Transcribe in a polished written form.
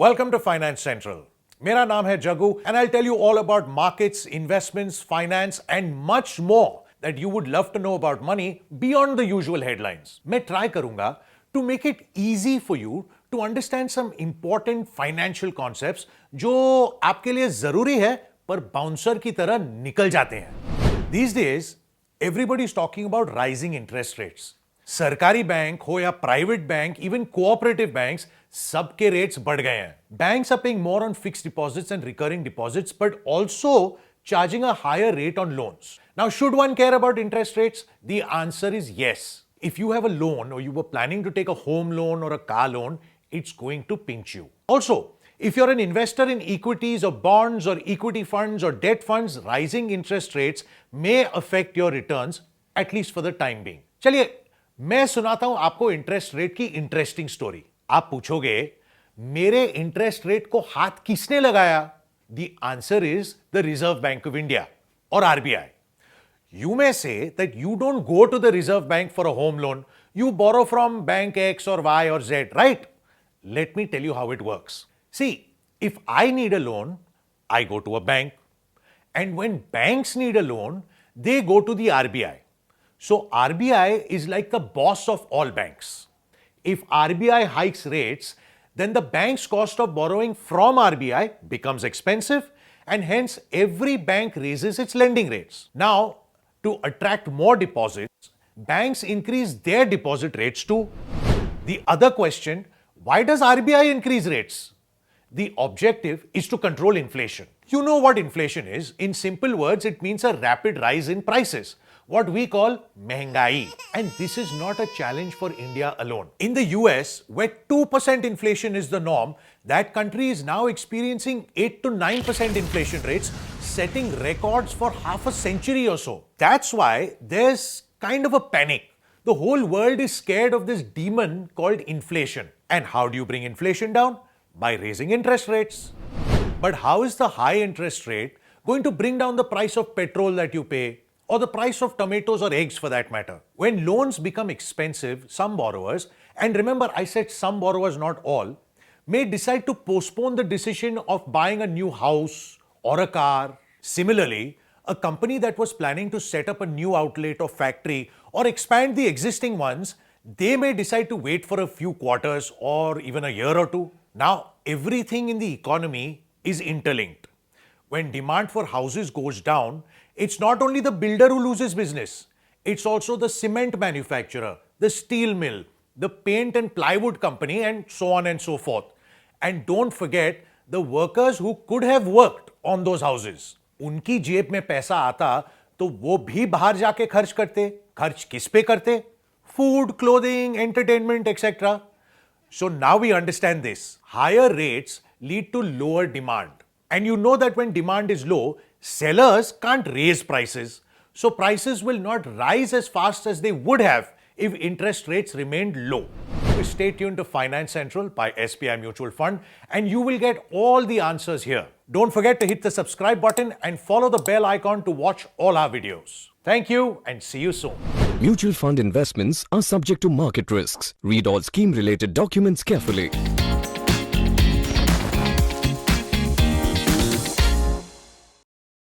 Welcome to Finance Central. मेरा नाम है जगू and I'll tell you all about markets, investments, finance and much more that you would love to know about money beyond the usual headlines. मैं try करूंगा to make it easy for you to understand some important financial concepts जो आपके लिए जरूरी है पर bouncer की तरह निकल जाते हैं. These days, everybody is talking about rising interest rates. सरकारी बैंक हो या private bank, even cooperative banks, सबके रेट्स बढ़ गए हैं. Banks are paying more on fixed deposits and recurring deposits, but also charging a higher rate on loans. Now, should one care about interest rates? The answer is yes. If you have a loan or you were planning to take a home loan or a car loan, it's going to pinch you. Also, if you're an investor in equities or bonds or equity funds or debt funds, rising interest rates may affect your returns, at least for the time being. चलिए, मैं सुनाता हूं आपको interest rate की interesting story. आप पूछोगे, मेरे interest rate को हाथ किसने लगाया? The answer is the reserve bank of India और RBI. You may say that you don't go to the Reserve Bank for a home loan. You borrow from Bank X or Y or Z, right? Let me tell you how it works. See, if I need a loan, I go to a bank. And when banks need a loan, they go to the RBI. So RBI is like the boss of all banks. If RBI hikes rates, then the bank's cost of borrowing from RBI becomes expensive and hence every bank raises its lending rates. Now, to attract more deposits, banks increase their deposit rates too. The other question, why does RBI increase rates? The objective is to control inflation. You know what inflation is. In simple words, it means a rapid rise in prices, what we call mehengai. And this is not a challenge for India alone. In the US, where 2% inflation is the norm, that country is now experiencing 8 to 9% inflation rates, setting records for half a century or so. That's why there's kind of a panic. The whole world is scared of this demon called inflation. And how do you bring inflation down? By raising interest rates. But how is the high interest rate going to bring down the price of petrol that you pay or the price of tomatoes or eggs for that matter? When loans become expensive, some borrowers, and remember I said some borrowers, not all, may decide to postpone the decision of buying a new house or a car. Similarly, a company that was planning to set up a new outlet or factory or expand the existing ones, they may decide to wait for a few quarters or even a year or two. Now, everything in the economy is interlinked. When demand for houses goes down, it's not only the builder who loses business, it's also the cement manufacturer, the steel mill, the paint and plywood company, and so on and so forth. And don't forget the workers who could have worked on those houses. उनकी जेब में पैसा आता तो वो भी बाहर जाके खर्च करते. खर्च किस पे करते? Food, clothing, entertainment, etc. So now we understand this. Higher rates lead to lower demand. And you know that when demand is low, sellers can't raise prices. So prices will not rise as fast as they would have if interest rates remained low. So stay tuned to Finance Central by SBI Mutual Fund and you will get all the answers here. Don't forget to hit the subscribe button and follow the bell icon to watch all our videos. Thank you and see you soon. Mutual fund investments are subject to market risks. Read all scheme-related documents carefully.